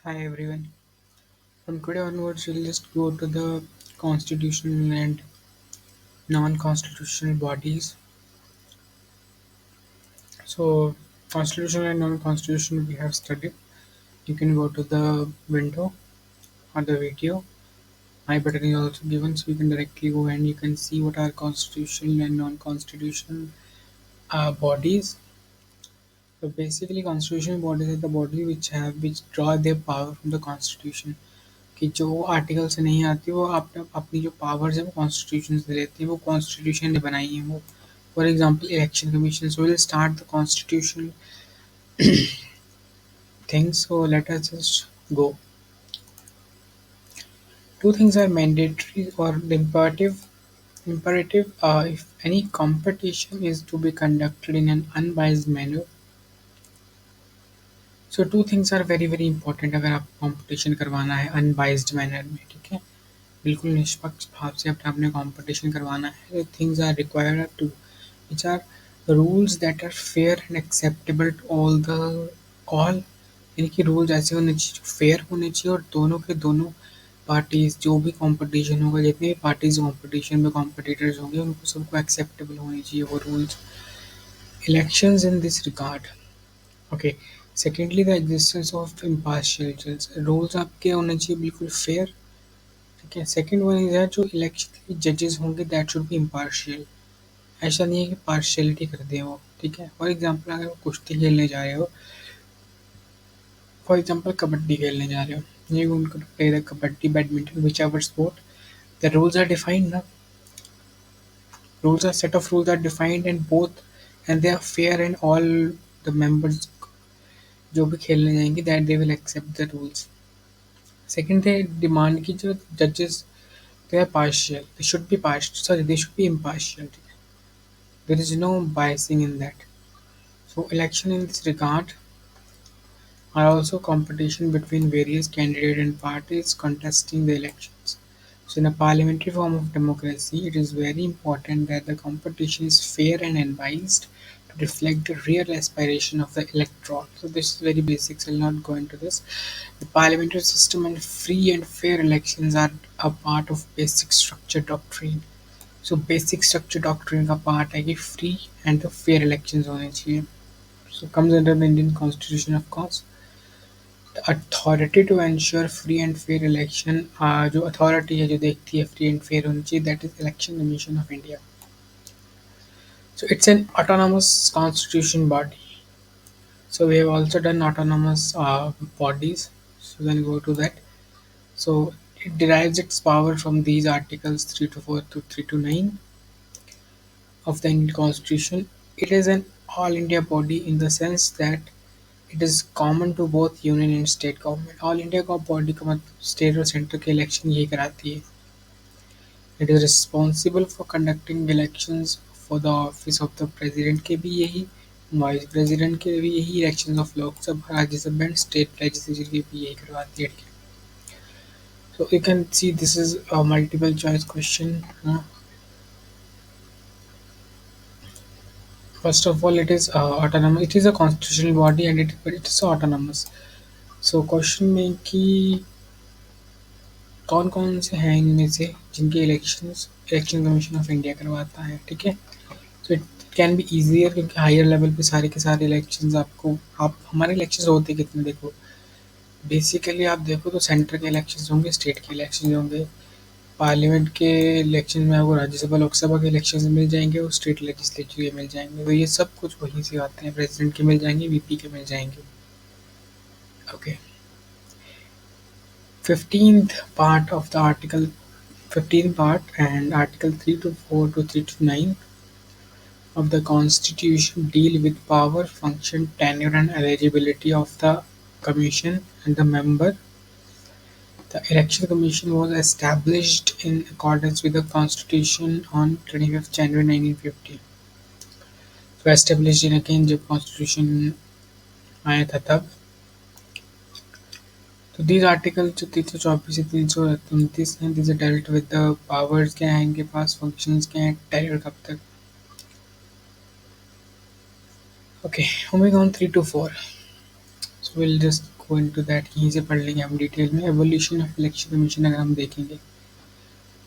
Hi everyone. From today onwards, we'll just go to the constitutional and non-constitutional bodies. So, constitutional and non-constitutional we have studied. You can go to the window or the video. My button is also given, so you can directly go and you can see what are constitutional and non-constitutional bodies. So basically, constitutional bodies are the body which draw their power from the constitution. कि जो article से नहीं आती वो आप अपनी जो powers है वो कॉन्स्टिट्यूशन से लेती है वो कॉन्स्टिट्यूशन ने बनाई है वो for example election commission so will start the constitution things so let us just go two things are mandatory or imperative if any competition is to be conducted in an unbiased manner. So two things are very important अगर आप competition करवाना है unbiased manner में ठीक है बिल्कुल निष्पक्ष भाव से अपना आपने कंपटीशन करवाना है things are required to which are rules that are fair and acceptable to all यानी कि रूल्स ऐसे होने चाहिए जो फेयर होने चाहिए और दोनों के दोनों पार्टीज जो भी कंपटीशन होगा जितने भी पार्टीज कंपटीशन में कॉम्पिटिटर्स होंगे उनको सबको एक्सेप्टेबल होने चाहिए वो rules elections in this regard okay secondly the existence of impartial जज रूल्स आपके होने चाहिए बिल्कुल फेयर ठीक है सेकंड वन इज है जो इलेक्शन के जजेस होंगे दैट शुड बी इम्पार्शियल ऐसा नहीं है कि पार्शियलिटी कर दें वो ठीक है फॉर एग्जांपल अगर वो कुश्ती खेलने जा रहे हो फॉर एग्जांपल कबड्डी खेलने जा रहे हो ये उनको play the kabaddi badminton whichever sport the rules are defined ना rules are set of rules are defined and both and they are fair and all the members जो भी खेलने जाएंगे that they will accept the rules second थे demand की जो जजेस they are partial. They should be partial. Sorry, they should be impartial. There is no biasing in that. So, election in this regard are also competition between various candidates and parties contesting the elections. So, in a parliamentary form of democracy, it is very important that the competition is fair and unbiased to reflect the real aspiration of the electorate. So, this is very basic, so I'll not go into this. The parliamentary system and free and fair elections are a part of basic structure doctrine. So basic structure doctrine का part है कि free and the fair elections होने चाहिए so comes under the Indian constitution of course the authority to ensure free and fair election जो अथॉरिटी है जो देखती है फ्री एंड फेयर होनी चाहिए that is election commission of India so it's an autonomous constitution body so we have also done autonomous bodies so then go to that so it derives its power from these articles 3 to 4 to 3 to 9 of the Indian Constitution. It is an all-India body in the sense that it is common to both union and state government. All India का body का मतलब state और central के election यही कराती है. It is responsible for conducting elections for the office of the president के भी यही, vice president के भी यही, elections of लोक सभा, राज्यसभा and state legislature के भी यही करवाती है. So you can see this is a multiple choice question. First of all, it is autonomous. It is a constitutional body and but it is autonomous. So question में कि कौन कौन से हैं इनमें से जिनके इलेक्शन कमीशन ऑफ इंडिया करवाता है ठीक है so it can be easier क्योंकि हायर लेवल पे सारे के सारे इलेक्शंस आपको आप हमारे इलेक्शंस होते कितने देखो बेसिकली आप देखो तो सेंटर के इलेक्शंस होंगे स्टेट के इलेक्शन होंगे पार्लियामेंट के इलेक्शन में आपको राज्यसभा लोकसभा के इलेक्शन मिल जाएंगे और स्टेट लेजिस्लेचर के मिल जाएंगे तो ये सब कुछ वहीं से आते हैं प्रेसिडेंट के मिल जाएंगे वीपी के मिल जाएंगे okay 15th part of the article 15th part and article 3 to 4 to 3 to 9 of the constitution deal with power function tenure and eligibility of the commission and the member. The election commission was established in accordance with the constitution on 25th January 1950. So established in again जब constitution आया था तब तो these articles जो 324 से 329 हैं these are dealt with the powers क्या हैं इनके पास functions क्या हैं tenure कब तक okay moving on 3 to 4 so we'll just go into that, यहीं से पढ़ लेंगे हम डिटेल में। एवोल्यूशन ऑफ इलेक्शन कमीशन अगर हम देखेंगे,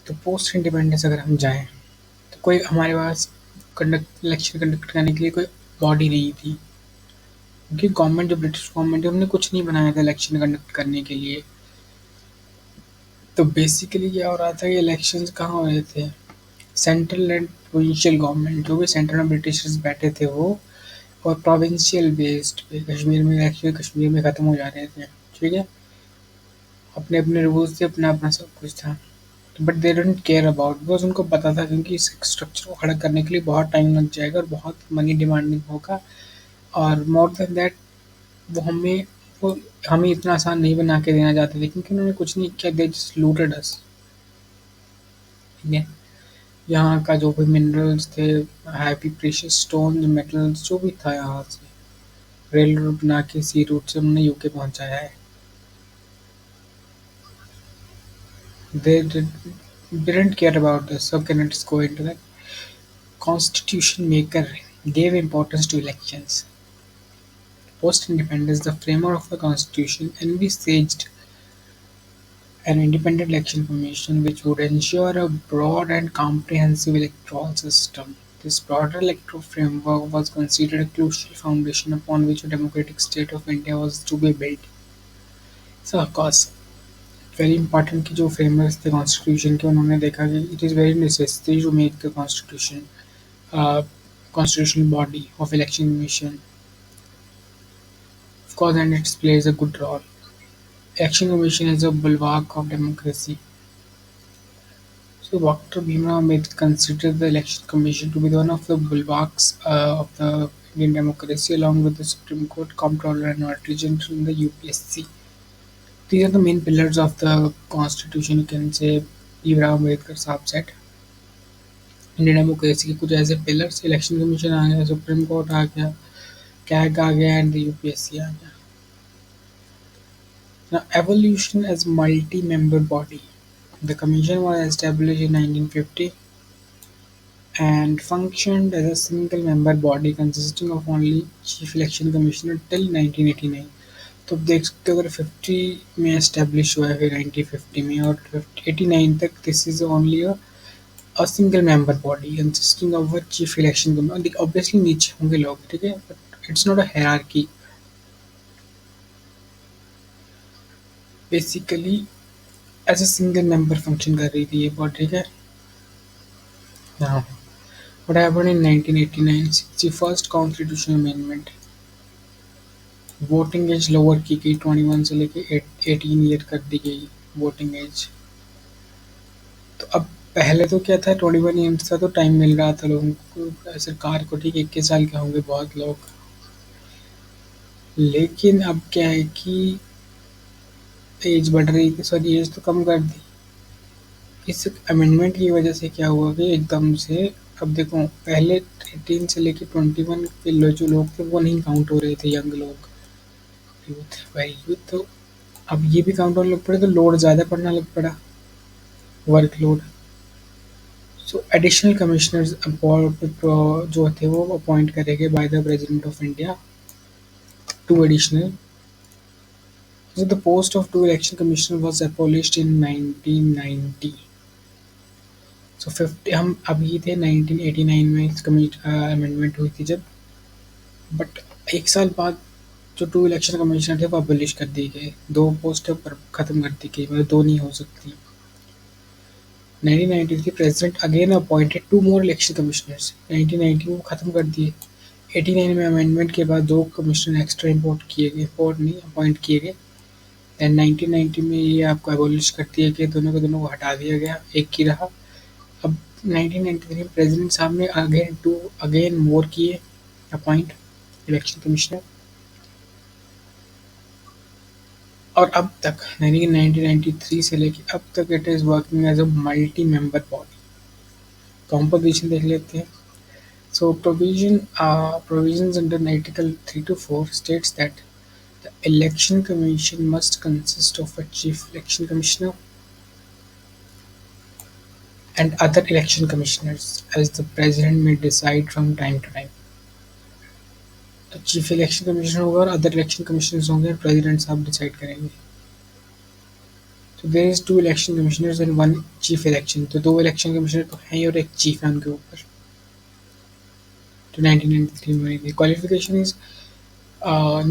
तो पोस्ट इंडिपेंडेंस अगर हम जाएँ, तो कोई हमारे पास इलेक्शन कंडक्ट करने के लिए कोई बॉडी नहीं थी, क्योंकि गवर्नमेंट जो ब्रिटिश गवर्नमेंट है उन्होंने कुछ नहीं बनाया था इलेक्शन कंडक्ट करने के लिए। तो बेसिकली क्या हो रहा था कि इलेक्शंस कहाँ हो रहे थे, सेंट्रल एंड प्रोविंशियल गवर्नमेंट, जो भी सेंटर में ब्रिटिशर्स बैठे थे वो, और प्रोविंशियल बेस्ड पे कश्मीर में इलेक्शन कश्मीर में ख़त्म हो जा रहे थे। ठीक है, अपने अपने रूल्स थे, अपना अपना सब कुछ था। But they didn't care about, because उनको पता था क्योंकि इस स्ट्रक्चर को खड़ा करने के लिए बहुत टाइम लग जाएगा और बहुत मनी डिमांडिंग होगा, और मोर देन दैट वो वो हमें इतना आसान नहीं बना के देना चाहते थे, क्योंकि उन्होंने कुछ नहीं किया, दे जस्ट लूटेड अस। ठीक है, यहाँ का जो भी मिनरल्स थे, हैवी प्रेशियस स्टोन, मेटल्स, जो भी था यहाँ से रेल रूट बना के सी रूट से उन्होंने यूके पहुंचाया है। They didn't care about this, so can let's go into that. Constitution maker gave importance to elections. Post-independence, the framer of the constitution envisaged an independent election commission which would ensure a broad and comprehensive electoral system. This broader electoral framework was considered a crucial foundation upon which a democratic state of India was to be built. So, of course, very important कि जो framers थे constitution के, उन्होंने देखा कि it is very necessary to make the constitution constitutional body of election commission, of course, and it plays a good role. Election commission is a bulwark of democracy. So Dr. Bhimrao Ambedkar considered the election commission to be one of the bulwarks of the Indian democracy, along with the Supreme Court, Comptroller, and Auditor General in the UPSC. These are the main pillars of the constitution. You can say Bhimrao Ambedkar साहब said. Indian democracy के कुछ ऐसे pillars, election commission आ गया, supreme court आ गया, CAG आ गया, and UPSC आ गया। Now, evolution as multi-member body. The commission was established in 1950 and functioned as a single-member body consisting of only chief election commissioner till 1989. तो अब देख सकते हो, अगर 50 में एस्टेब्लिश हुआ है, फिर 1950 में, और 89 तक this is only a single member body consisting of a chief election committee. Obviously नीचे होंगे लोग, ठीक है, but it's not a hierarchy. Basically as a single member function कर रही थी ये board, ठीक है। Now what happened in 1989, 61st constitutional amendment, voting age lower की गई, 21 से लेके 18 ईयर कर दी गई वोटिंग एज। तो अब पहले तो क्या था, 21 ईयर्स था तो टाइम मिल रहा था लोगों को, सरकार को, ठीक है, 21 साल के होंगे बहुत लोग। लेकिन अब क्या है कि एज बढ़ रही थी, सॉरी एज तो कम कर दी। इस अमेंडमेंट की वजह से क्या हुआ कि एकदम से, अब देखो, पहले 18 से लेके 21 के जो लोग थे वो नहीं काउंट हो रहे थे, यंग लोग, यूथ, वेरी यूथ। तो अब ये भी काउंट होने लग पड़े, तो लोड ज़्यादा पड़ना लग पड़ा, वर्कलोड। सो एडिशनल कमिश्नर्स जो थे वो अपॉइंट करे गए by the president of India, two additional. So the post of two election commissioner was abolished in 1990. So 50, हम अभी थे 1989 में इस अमेंडमेंट हुई थी जब, बट एक साल बाद जो टू इलेक्शन कमिश्नर थे वो अबोलिश कर दिए गए, दो पोस्ट पर ख़त्म कर दी गई, मतलब दो नहीं हो सकती। 1993 president again appointed two more election commissioners, 1990 में वो ख़त्म कर दिए। 89 में अमेंडमेंट के बाद दो कमिश्नर एक्स्ट्रा इम्पोर्ट किए गए, इम्पोर्ट नहीं अपॉइंट किए गए। एंड 1990 में ये आपको एबॉलिश कर दिया गया, दोनों को हटा दिया गया, एक ही रहा। अब 1993 में प्रेसिडेंट साहब ने अगेन मोर किए अपॉइंट इलेक्शन कमिश्नर, और अब तक 1993 से लेके अब तक it is working as a multi member body. Composition देख लेते हैं। So provisions under Article 3 to 4 states that the election commission must consist of a chief election commissioner and other election commissioners, as the president may decide from time to time. तो chief election commissioner होगा और other election commissioners होंगे, president साहब decide करेंगे। तो there is two election commissioners and one chief election, तो दो election commissioner तो हैं ही और एक चीफ है उनके ऊपर। तो 1993 में हुई थी। Qualification is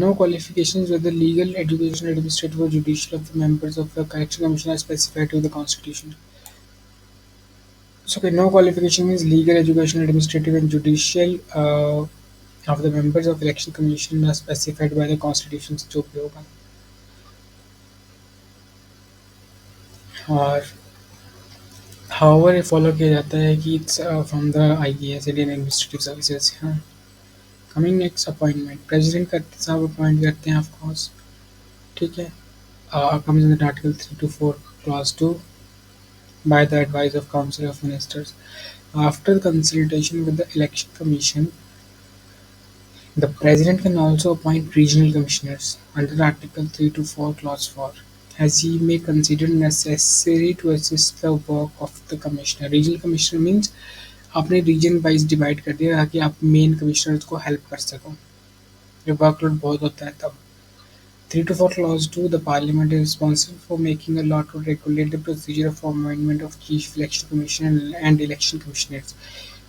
no qualifications whether legal, education, administrative, or judicial of the members of the election commission are specified to the constitution. So, okay, no qualification means legal, education, administrative, and judicial of the members of election commission are specified by the constitution जो भी होगा। और however ये follow किया जाता है कि it's from the IAS Indian Administrative Services। हाँ। Coming next, appointment president करते साहब appoint करते हैं of course। ठीक है। comes in the article 3 to 4 clause 2 by the advice of Council of Ministers. After consultation with the Election Commission, the President can also appoint regional commissioners under Article 3 to 4 Clause 4 as he may consider necessary to assist the work of the commissioner. Regional commissioner means आपने region wise divide कर दिया ताकि आप main commissioners को help कर सको जब workload बहुत होता है तब। 3 to 4 Clause 2 The Parliament is responsible for making a law to regulate the procedure of appointment of Chief Election Commissioner and Election Commissioners,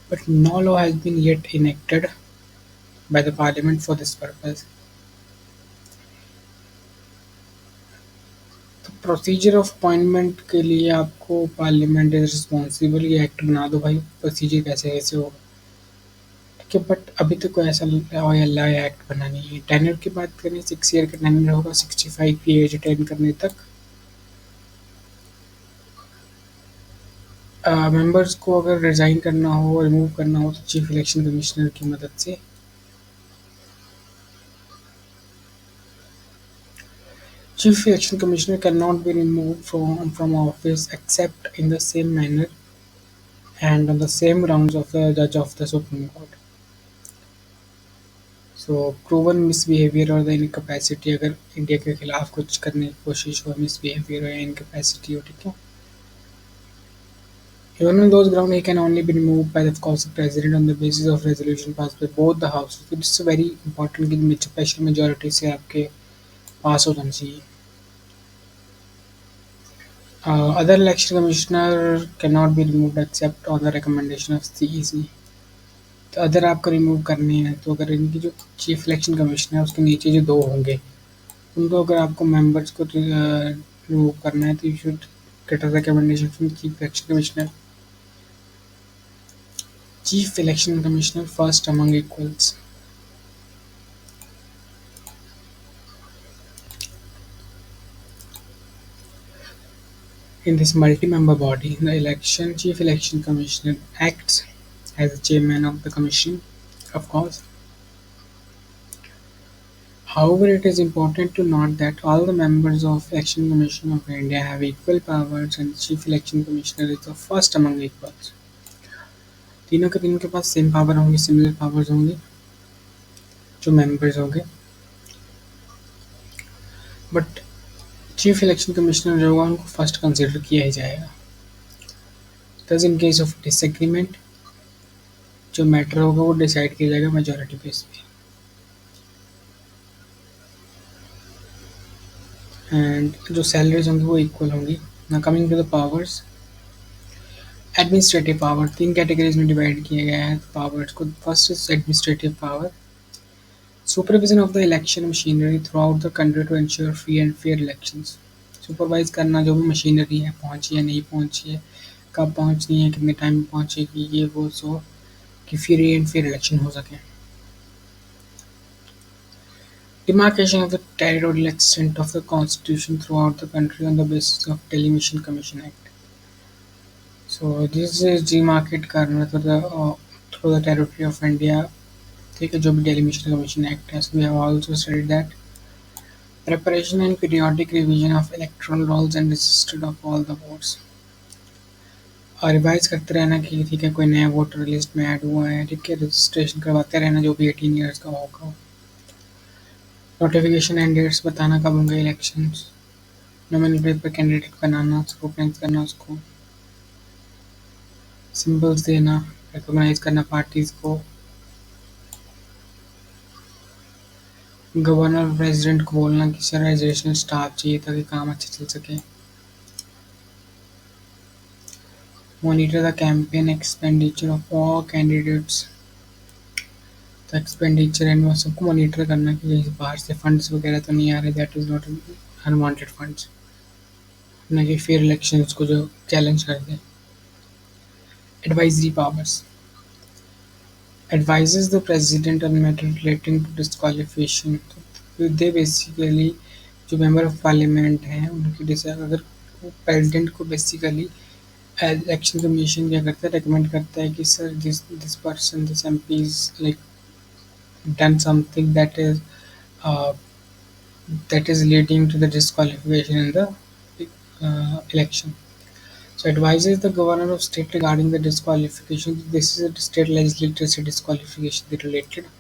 but no law has been yet enacted by the Parliament for this purpose. तो procedure of appointment के लिए आपको parliament is responsible, ये act बना दो भाई, procedure कैसे कैसे होगा। ठीक है, बट अभी तो कोई ऐसा लॉ या लॉ या एक्ट बना नहीं है। टेन्योर की बात करें, 6 ईयर का टेन्योर होगा, 65 की एज अटेन करने तक। मेंबर्स को अगर रिजाइन करना हो, रिमूव करना हो तो चीफ इलेक्शन कमिश्नर की मदद से। Chief Election Commissioner cannot be removed from office except in the same manner and on the same grounds of the judge of the Supreme Court. So proven misbehavior और the incapacity, अगर India के खिलाफ कुछ करने की कोशिश हो, misbehavior हो या incapacity हो, ठीक है। Even on those grounds, he can only be removed by the Council President on the basis of resolution passed by both the houses. So this is very important कि special majority से आपके पास हो जाना चाहिए। Other election commissioner cannot be removed except on the recommendation of CEC. तो other आपको remove करनी है तो अगर इनकी जो चीफ इलेक्शन कमिश्नर है उसके नीचे जो दो होंगे उनको अगर आपको मेंबर्स को रिमूव करना है तो you should get a recommendation from chief election commissioner. Chief election commissioner first among equals. In this multi-member body, the Chief Election Commissioner acts as the chairman of the commission, of course. However, it is important to note that all the members of Election Commission of India have equal powers and the Chief Election Commissioner is the first among equals. तीनों के पास same power होंगे, similar powers होंगे जो members होंगे, but chief election commissioner जो होगा उनको first consider किया ही जाएगा। Thus, in case of disagreement, जो मैटर होगा वो डिसाइड किया जाएगा मेजोरिटी बेस पे। एंड जो सैलरीज होंगी वो इक्वल होंगी। Now coming to the powers, administrative power 3 categories में डिवाइड किया गया है पावर्स को। First is administrative power, supervision of the election machinery throughout the country to ensure free and fair elections. Supervise करना जो भी machinery है, पहुंची है नहीं पहुंची है, कब पहुंचनी है, कितने टाइम में पहुंचेगी, ये वो, सो कि फ्री एंड फेयर इलेक्शन हो सके। Demarcation of the territorial extent of the constitution throughout the country on the basis of Television Commission Act. So this is demarcate करना through the territory of India, ठीक है, जो भी Television Commission Act है। So we have also studied that preparation and periodic revision of electoral rolls and register of all the votes। और revise करते रहना कि ठीक है कोई नया वोटर लिस्ट में ऐड हुआ है, ठीक है, रजिस्ट्रेशन करवाते रहना जो भी 18 ईयर्स का होगा। नोटिफिकेशन एंड डेट्स बताना कब होंगे इलेक्शंस, नॉमिनेटेड पर कैंडिडेट बनाना, स्क्रूटनाइज करना, उसको सिंबल्स देना, रिकॉग्नाइज करना पार्टीज को, गवर्नर और प्रेसिडेंट को बोलना कि सर एजुकेशनल स्टाफ चाहिए ताकि काम अच्छे चल सके। Monitor the campaign expenditure of all candidates. तो एक्सपेंडिचर एंड वो सबको मॉनिटर करना कि कहीं बाहर से फंड्स वगैरह तो नहीं आ रहे, that is not unwanted funds, ना कि फेयर इलेक्शंस को जो चैलेंज कर दे। Advisory powers. Advises the president on matter relating to disqualification। तो दे बेसिकली जो मेंबर ऑफ पार्लियामेंट हैं उनकी डिसाइड, अगर प्रेसिडेंट को बेसिकली इलेक्शन कमीशन क्या करता है, रिकमेंड करता है कि sir this this person this MP is like done something uh, that is leading to the disqualification in the election. So advises the governor of state regarding the disqualification. This is a state legislature से disqualification से related।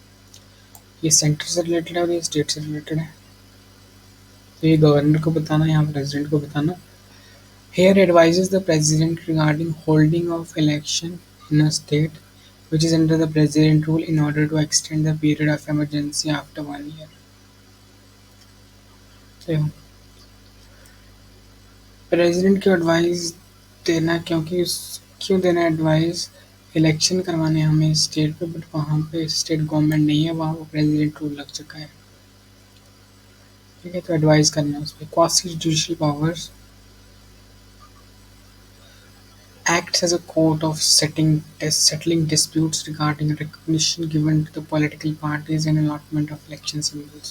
ये centre से related है और ये state से related है। तो ये गवर्नर को बताना, यहाँ प्रेसिडेंट को बताना। Here advises the president regarding holding of election in a state which is under the president rule in order to extend the period of emergency after 1 year। तो प्रेसिडेंट को एडवाइस देना, क्योंकि क्यों देना एडवाइस, इलेक्शन करवाने हमें state पे, but वहाँ पे स्टेट गवर्नमेंट नहीं है, वहाँ वो प्रेसिडेंट रूल लग चुका है। ठीक है, तो एडवाइस करना उस पर। Quasi judicial powers. Acts as a court of settling disputes regarding recognition given to the political parties and allotment of election symbols।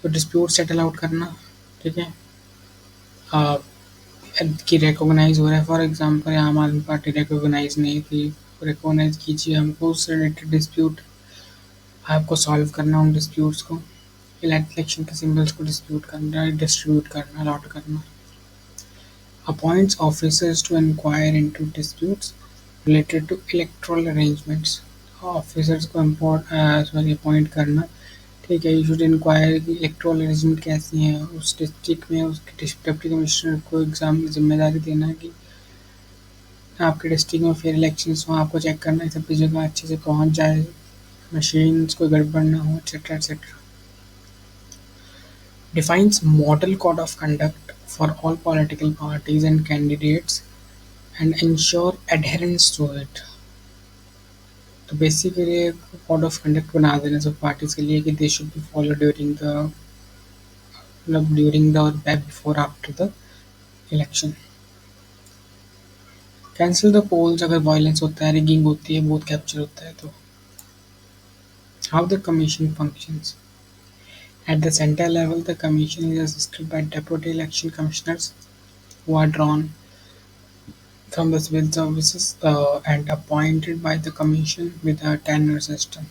तो डिस्प्यूट सेटल आउट करना, ठीक है, आ, कि रिकॉग्नाइज हो रहा है। फॉर एग्जांपल आम आदमी पार्टी रिकॉग्नाइज नहीं थी, रिकॉग्नाइज कीजिए, हमको उससे रिलेटेड डिस्प्यूट आपको सॉल्व करना, उन डिस्प्यूट्स को, इलेक्शन के सिंबल्स को डिस्प्यूट करना, डिस्ट्रीब्यूट करना, अलॉट करना। Appoints officers to inquire into disputes related to electoral arrangements। Officers को अपॉइंट करना, ठीक है, यू शुड इंक्वायर कि इलेक्टोरल अरेंजमेंट कैसी हैं उस डिस्ट्रिक्ट में, उसके डिप्टी कमिश्नर को एग्जाम की जिम्मेदारी देना कि आपके डिस्ट्रिक्ट में फेयर इलेक्शंस हो, आपको चेक करना है सभी जगह अच्छे से पहुंच जाए, मशीन्स कोई गड़बड़ ना हो, etcetera etcetera. Defines model code of conduct for all political parties and candidates and ensure adherence to it। तो बेसिकली एक कोड ऑफ कंडक्ट बना देना सब पार्टीज के लिए कि they should be follow during the, मतलब ड्यूरिंग द और before after the election. Cancel the polls अगर वायलेंस होता है, रिगिंग होती है, बूथ कैप्चर होता है तो। How the commission functions. At the center level, the commission is assisted by deputy election commissioners who are drawn from the civil services and appointed by the commission with a tenure system.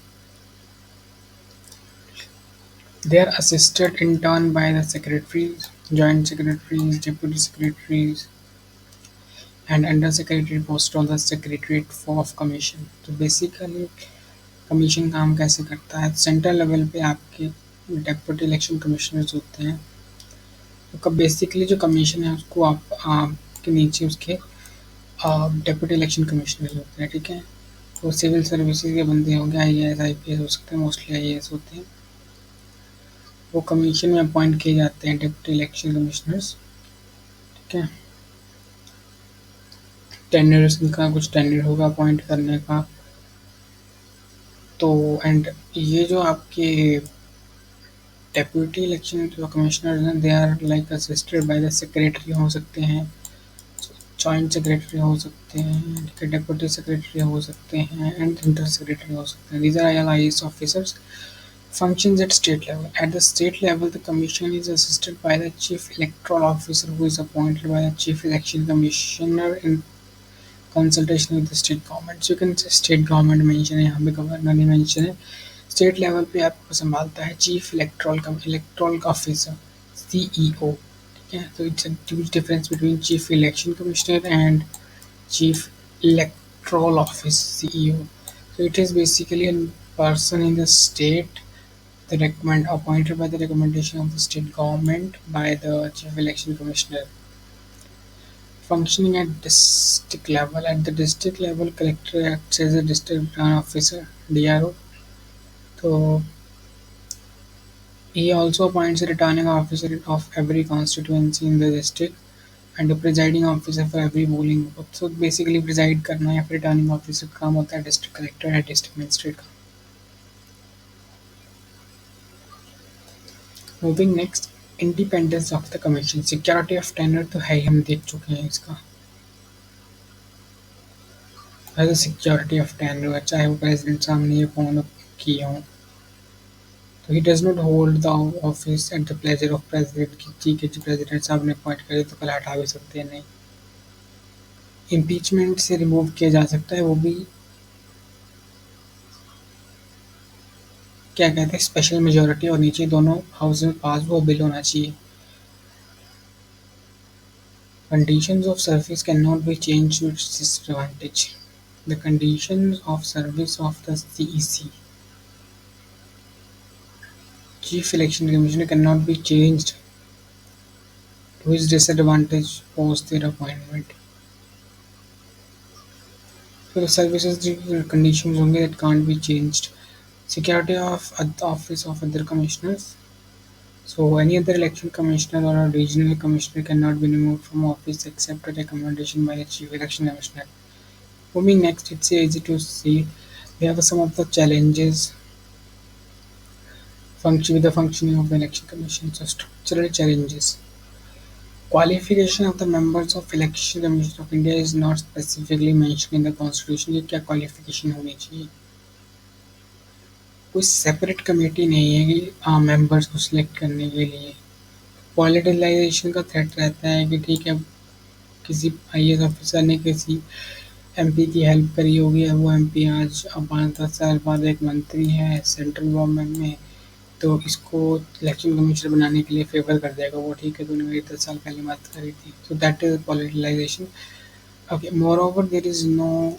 They are assisted in turn by the secretaries, joint secretaries, deputy secretaries, and under secretary posted on the secretariat of commission। तो basically commission काम कैसे करता है, central level पे आपके deputy election commissioners होते हैं। तो कब बेसिकली जो कमीशन है उसको आपके नीचे उसके डेप्यूटी इलेक्शन कमिश्नर्स होते हैं, ठीक है। तो सिविल सर्विसेज के बंदे होंगे, IAS IPS हो सकते हैं, मोस्टली IAS होते हैं। वो कमीशन में अपॉइंट किए जाते हैं डिप्टी इलेक्शन कमिश्नर्स, ठीक है। टेन्योर इनका कुछ टेन्योर होगा अपॉइंट करने का। तो एंड ये जो आपके डेप्यूटी इलेक्शन जो कमिश्नर्स हैं, they are like assisted by the secretary हो सकते हैं, जॉइंट सेक्रेटरी हो सकते हैं, ठीक है, डेप्यूटी सेक्रेटरी हो सकते हैं एंड इंटर सेक्रेटरी हो सकते हैं। These are all IAS officers. Functions at state level. At the state level, the commission is assisted by the chief electoral officer who is appointed by the chief election commissioner in consultation with the state government। So you can say state government mention है, यहाँ पे governor नहीं mention है। State level पे आपको संभालता है chief electoral officer, CEO, ठीक है। तो it's a huge difference between chief election commissioner and chief electoral office, CEO। So it is basically a person in the state, the appointed by the recommendation of the state government by the chief election commissioner। Functioning at district level. At the district level, collector acts as a district officer, DRO, तो he also appoints a returning officer of every constituency in the district and a presiding officer for every polling booth. So basically preside करना या फिर returning officer का काम होता है district collector या district magistrate का. Moving next, independence of the commission. Security of tenure तो है ही, हम देख चुके हैं इसका. एज सिक्योरिटी ऑफ टेनर, चाहे वो प्रेसिडेंट सामने ये फोन किए हों, तो he does not hold the office at the pleasure of president. की ठीक है जी, प्रेसिडेंट साहब ने अपॉइंट करे तो कल हटा भी सकते हैं. नहीं, इम्पीचमेंट से रिमूव किया जा सकता है, वो भी क्या कहते हैं स्पेशल मेजोरिटी और नीचे दोनों हाउस में पास वो बिल होना चाहिए. Conditions of service cannot be changed to its disadvantage. The conditions of service of the CEC, Chief Election Commissioner, cannot be changed to his disadvantage post their appointment. So the services the conditions only that can't be changed. Security of the office of other commissioners. So any other election commissioner or a regional commissioner cannot be removed from office except a recommendation by the Chief Election Commissioner. Moving next, it's easy to see we have some of the challenges function with the functioning of the election commission. So structural challenges. Qualification of the members of election commission of India is not specifically mentioned in the constitution. ये क्या qualification होनी चाहिए? कोई separate committee नहीं है कि members को select करने के लिए. Politicization का threat रहता है कि ठीक है किसी IAS ऑफिसर ने किसी एमपी की हेल्प करी होगी, अब वो एमपी आज 5-10 साल बाद एक मंत्री है सेंट्रल गवर्नमेंट में, तो इसको इलेक्शन कमीशनर बनाने के लिए फेवर कर देगा वो. ठीक है, तूने मेरी 10 साल पहले बात करी थी. So that is politicization. Okay, moreover there is no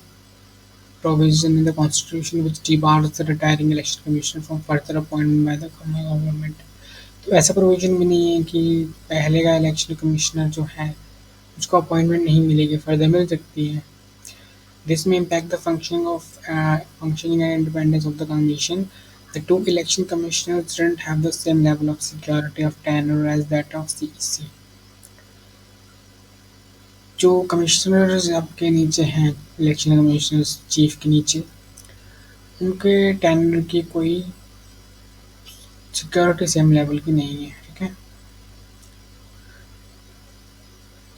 provision in the constitution which debars the retiring election commissioner from further appointment by the government. तो ऐसा प्रोविजन भी नहीं है कि पहले का इलेक्शन कमिश्नर जो है उसको अपॉइंटमेंट नहीं मिलेगी, फर्दर मिल सकती है. This may impact the functioning and independence of the commission. The two election commissioners didn't have the same level of security of tenure as that of CEC. जो commissioners आपके नीचे हैं, इलेक्शन कमिश्नर्स चीफ के नीचे, उनके tenor की कोई security same level की नहीं है. ठीक है.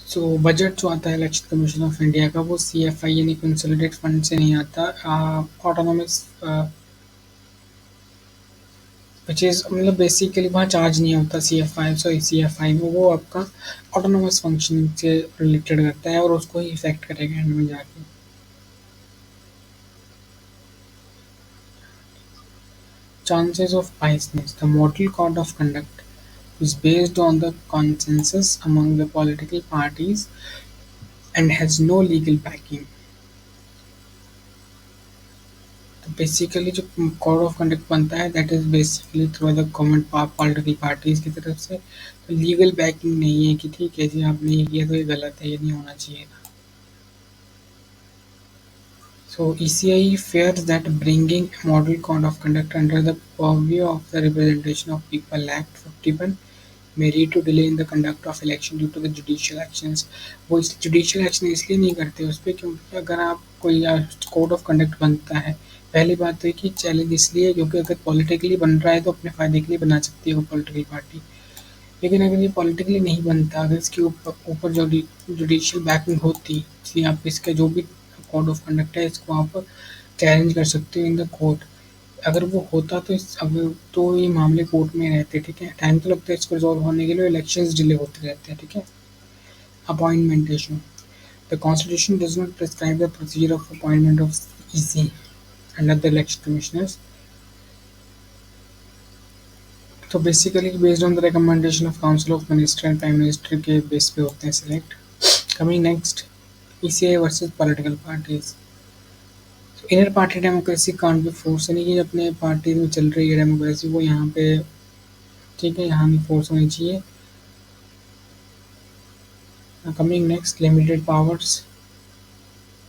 सो बजट जो आता है इलेक्शन कमीशन ऑफ इंडिया का वो CFI यानी कंसोलिडेटेड फंड से नहीं आता, ऑटोनोमस विच इज़ मतलब बेसिकली वहाँ चार्ज नहीं होता CFI. सो CFI में वो आपका ऑटोनोमस फंक्शनिंग से रिलेटेड करता है और उसको ही इफेक्ट करेगा एंड में जाके. Chances of biasness. The model code of conduct is based on the consensus among the political parties and has no legal backing. तो बेसिकली जो कोड ऑफ कंडक्ट बनता है that is basically through the government political parties की तरफ से. तो legal backing नहीं है कि ठीक है जी आपने ये किया तो ये गलत है, ये नहीं होना चाहिए था. So ECI fears that bringing a model code of conduct under the purview of the Representation of People Act 51 may lead to delay in the conduct of election due to the judicial actions. वो इस judicial action इसलिए नहीं करते उस पर क्योंकि अगर आप कोई कोड ऑफ कंडक्ट बनता है, पहली बात तो है कि चैलेंज इसलिए है क्योंकि अगर पॉलिटिकली बन रहा है तो अपने फ़ायदे के लिए बना सकती है वो पॉलिटिकल पार्टी. लेकिन अगर ये पॉलिटिकली नहीं बनता, अगर इसके ऊपर जो जुडिशियल बैकिंग होती, इसलिए आप इसका जो भी कोड ऑफ कंडक्ट है इसको आप चैलेंज कर सकते हो इन द कोर्ट. अगर वो होता तो तो ये मामले कोर्ट में रहते. ठीक है, टाइम तो लगता है इसको रिजॉल्व होने के लिए, इलेक्शंस डिले होते रहते हैं. ठीक है. Appointment issue. The constitution does not prescribe the procedure of appointment of EC and other election commissioners. तो basically based on the recommendation of council of minister and prime minister के बेस पे होते हैं select. Coming next, ECI versus political parties. Inner party democracy can't be force, यानी कि अपने party में चल रही है डेमोक्रेसी वो यहाँ पे ठीक है यहाँ नहीं फोर्स होनी चाहिए. Coming next, limited powers.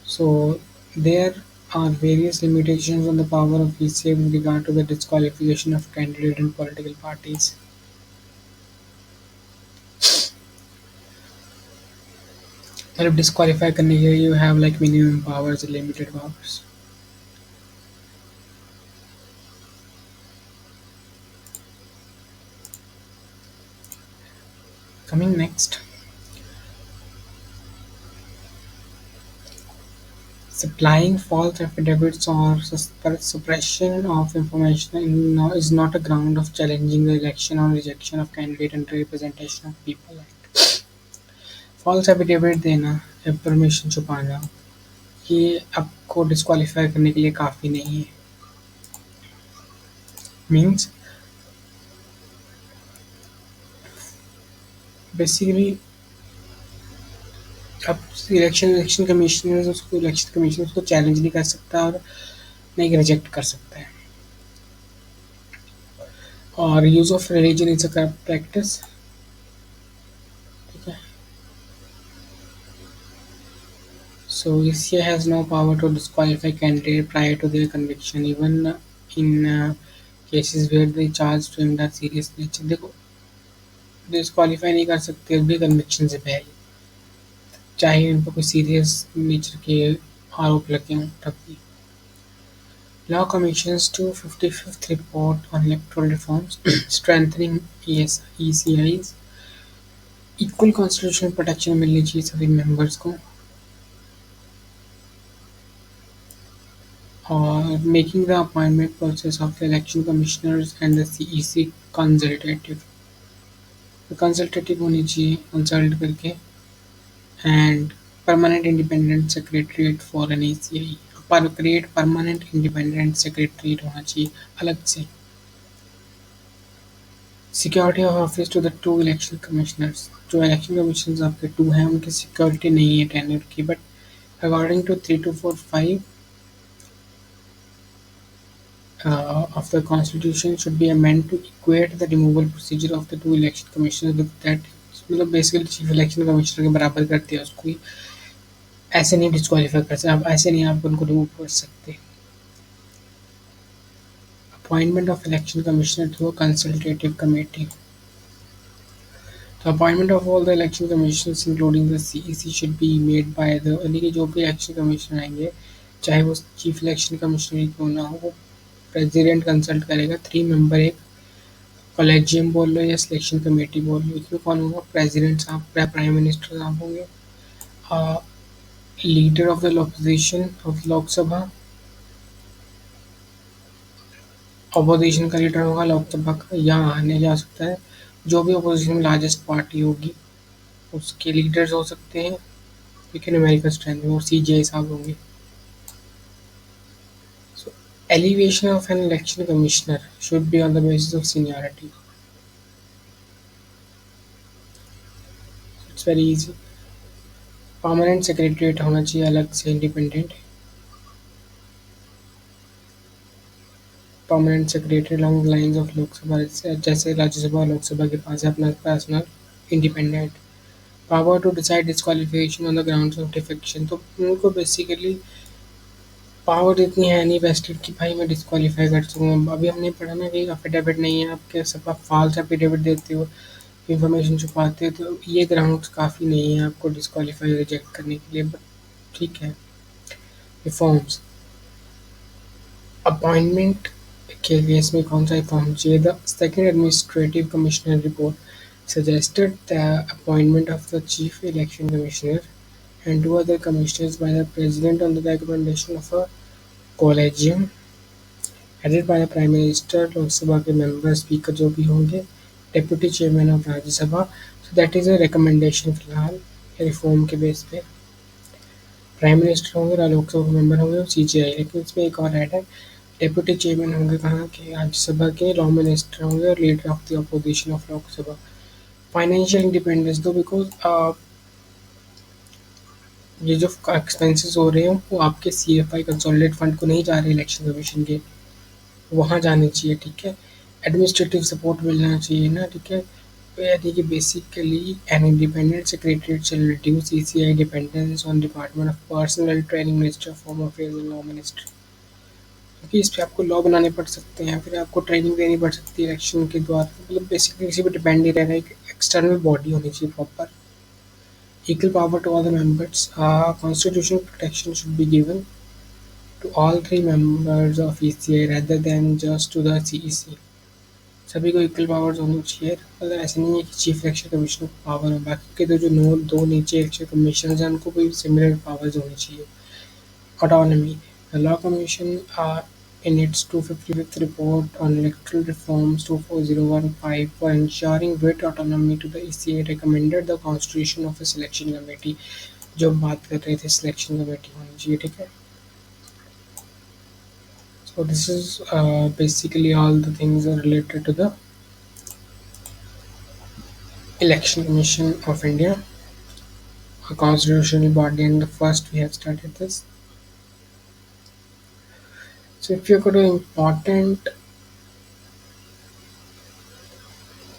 So there are various limitations on the power of ECA with regard to the disqualification of candidate and political parties. मतलब डिस्क्वालीफाई करने के लिए you have like minimum powers limited powers. Coming next, supplying false affidavits or suppression of information is not a ground of challenging the election or rejection of candidate and representation of people act. False affidavit देना, information छुपाना, ये आपको disqualify करने के लिए काफ़ी नहीं है. मीन्स बेसिकली अब इलेक्शन कमीशन उसको चैलेंज नहीं कर सकता और नहीं रिजेक्ट कर सकता है. और use of religion is a corrupt practice. ठीक है. So ECA has no power to disqualify candidate prior to their conviction, even in cases where the charge framed are serious nature. देखो डिस्क्वालीफाई नहीं कर सकते भी कन्विक्शन से पहले, चाहे उन पर कोई सीरियस नेचर के आरोप लगे हों तब भी. Law Commission's 255th report on electoral reforms strengthening ECI's equal constitutional protection मिलनी चाहिए सभी मेंबर्स को. और making the appointment process of the election commissioners and the CEC consultative. Consultative होनी चाहिए कंसल्ट करके. And permanent independent secretariat for an ECI. पर create permanent independent secretariat होना चाहिए अलग से. Security of office to the two election commissioners. जो election commissioners आपके टू हैं उनकी सिक्योरिटी नहीं है टेन्योर की, but according to 3245 of the constitution should be amended to equate the removal procedure of the two election commissioners with that. मतलब basically chief election commissioner के बराबर करते हैं उसको. ऐसे नहीं डिस्क्वालीफाई कर सकते आप, ऐसे नहीं आप उनको रिमूव कर सकते. Appointment of election commissioner through consultative committee. The appointment of all the election commissioners including the CEC should be made by the यानी कि जो भी इलेक्शन कमिश्नर आएंगे चाहे वो चीफ इलेक्शन कमिश्नर ही क्यों ना हो, वो प्रेसिडेंट कंसल्ट करेगा. 3 मेंबर एक कॉलेजियम बोल लो या सिलेक्शन कमेटी बोल लो. इसमें कौन होगा? प्रेसिडेंट साहब, प्राइम मिनिस्टर साहब होंगे. Leader of the opposition of Lok Sabha, opposition का लीडर होगा लोकसभा का, यहाँ आने जा सकता है. जो भी अपोजिशन में लार्जेस्ट पार्टी होगी उसके लीडर्स हो सकते हैं. ठीक है, न्यूमेरिकल स्ट्रेंथ में. और CJI साहब होंगे. Elevation of an election commissioner should be on the basis of seniority. It's very easy. Permanent secretariat होना चाहिए अलग से independent. Permanent secretary along the lines of Lok Sabha, जैसे राज्यसभा और लोकसभा के पास है अपना personal independent. Power to decide disqualification on the grounds of defection. तो उनको बेसिकली पावर इतनी है नहीं वेस्टेड कि भाई मैं डिस्क्वालीफाई कर सकूँ. अभी हमने पढ़ा ना कि अफिडेविट नहीं है आपके, सब आप फॉल्स अफिडेविट देते हो, इंफॉर्मेशन छुपाते हो, तो ये ग्राउंड्स काफ़ी नहीं है आपको डिस्क्वालीफाई रिजेक्ट करने के लिए. बट ठीक है. रिफॉर्म्स अपॉइंटमेंट के केस में कौन सा रिफॉर्म चाहिए? The second administrative commissioner report suggested the appointment of the chief election commissioner and 2 other commissioners by the president on the recommendation of a collegium headed by the prime minister. लोक सभा के member speaker जो भी होंगे, deputy chairman of Rajya Sabha. So that is a recommendation फिलहाल reform के बेस पे. प्राइम मिनिस्टर होंगे, लोकसभा के मेंबर होंगे और CJI. लेकिन इसमें एक और ऐड है, डेप्यूटी चेयरमैन होंगे कहाँ के? राज्यसभा के. लॉ मिनिस्टर होंगे और leader of the opposition of Lok Sabha. Financial independence दो, बिकॉज ये जो एक्सपेंसेस हो रहे हैं वो आपके CFI कंसोलिडेट फंड को नहीं जा रहे इलेक्शन कमीशन के, वहाँ जाने चाहिए. ठीक है. एडमिनिस्ट्रेटिव सपोर्ट मिलना चाहिए ना. ठीक है. यानी कि basically an independent secretariat shall reduce ECI dependence on Department of Personnel Training Ministry of Home Affairs and Law Ministry। क्योंकि इस पे आपको लॉ बनाने पड़ सकते हैं या फिर आपको ट्रेनिंग देनी पड़ सकती है इलेक्शन के द्वारा, मतलब बेसिकली किसी पे डिपेंड नहीं रहना, एक एक्सटर्नल बॉडी होनी चाहिए proper. Equal power to all the members. Constitutional protection should be given to all three members of ECI rather than just to the CEC। सभी को इक्वल पावर्स होनी चाहिए, मतलब ऐसा नहीं है कि चीफ इलेक्शन कमिश्नर को पावर हो, बाकी के तो जो नो दो नीचे इलेक्शन कमीशन हैं उनको भी सिमिलर पावर्स होनी चाहिए। Autonomy. The Law Commission in its 255th report on electoral reforms 24015 for ensuring greater autonomy to the ECA recommended the constitution of a selection committee। जो हम बात कर रहे थे सिलेक्शन कमेटी होनी चाहिए, ठीक है। So this is basically all the things are related to the Election Commission of India, a constitutional body, and the first we have started this. So if you go to important,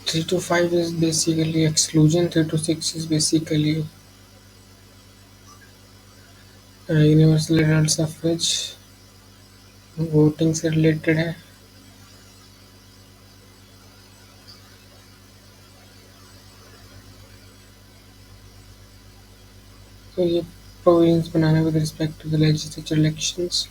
3 to 5 is basically exclusion, 3 to 6 is basically universal adult suffrage, voting से related है। तो ये provisions बनाना with respect to the legislature elections.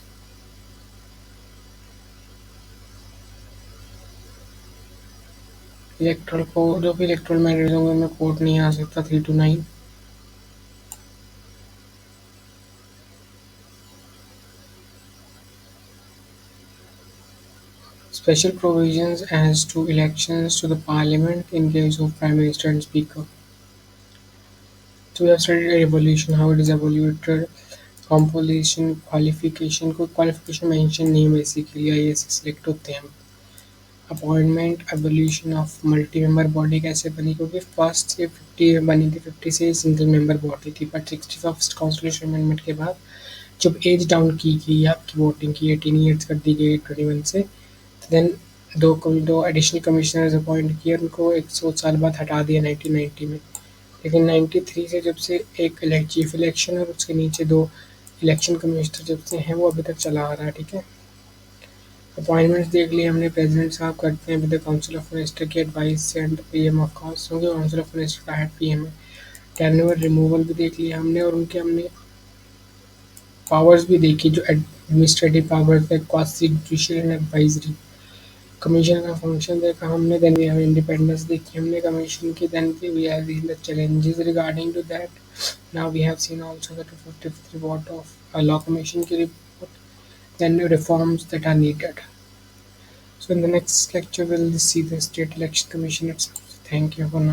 Electoral को जो भी erectile matters होंगे उनमें कोर्ट नहीं आ सकता, 3 to 9। Special provisions as to elections to the parliament in case of prime minister and speaker। So we have studied evolution, how it is evaluated, composition, qualification, कोई qualification mention नहीं है basically, IAS select होते हैं। Appointment, evolution of multi member body कैसे बनी, क्योंकि first से 50 में बनी थी, 50 से सिंगल मेंबर बॉडी थी, बट 61st कॉन्स्टिट्यूशन अमेंडमेंट के बाद जब एज डाउन की गई आपकी वोटिंग की 18 ईयर्स कर दी गई 21 से, देन दो एडिशनल कमिश्नर्स अपॉइंट किए, उनको 100 साल बाद हटा दिया 1990 में। लेकिन 93 से जब से एक चीफ इलेक्शन और उसके नीचे दो इलेक्शन कमिश्नर जब से हैं वो अभी तक चला आ रहा है, ठीक है। अपॉइंटमेंट्स देख लिए हमने, प्रेसिडेंट साहब करते हैं with the council of minister की एडवाइस से एंड पीएम ऑफ कोर्स, क्योंकि काउंसिल ऑफ मिनिस्टर का हेड पीएम है। टेन्योर रिमूवल भी देख लिया हमने, और उनके हमने पावर्स भी देखी, जो एडमिनिस्ट्रेटिव पावर्स है, quasi judicial and advisory. Commission का फंक्शन देखा हमने, देन वी हैव इंडिपेंडेंस देखी हमने कमीशन की, then we have seen the challenges regarding to that. Now we have seen also the 255th report of law commission की report, then reforms that are needed. So in the next lecture we'll see the State Election Commission itself. Thank you for now.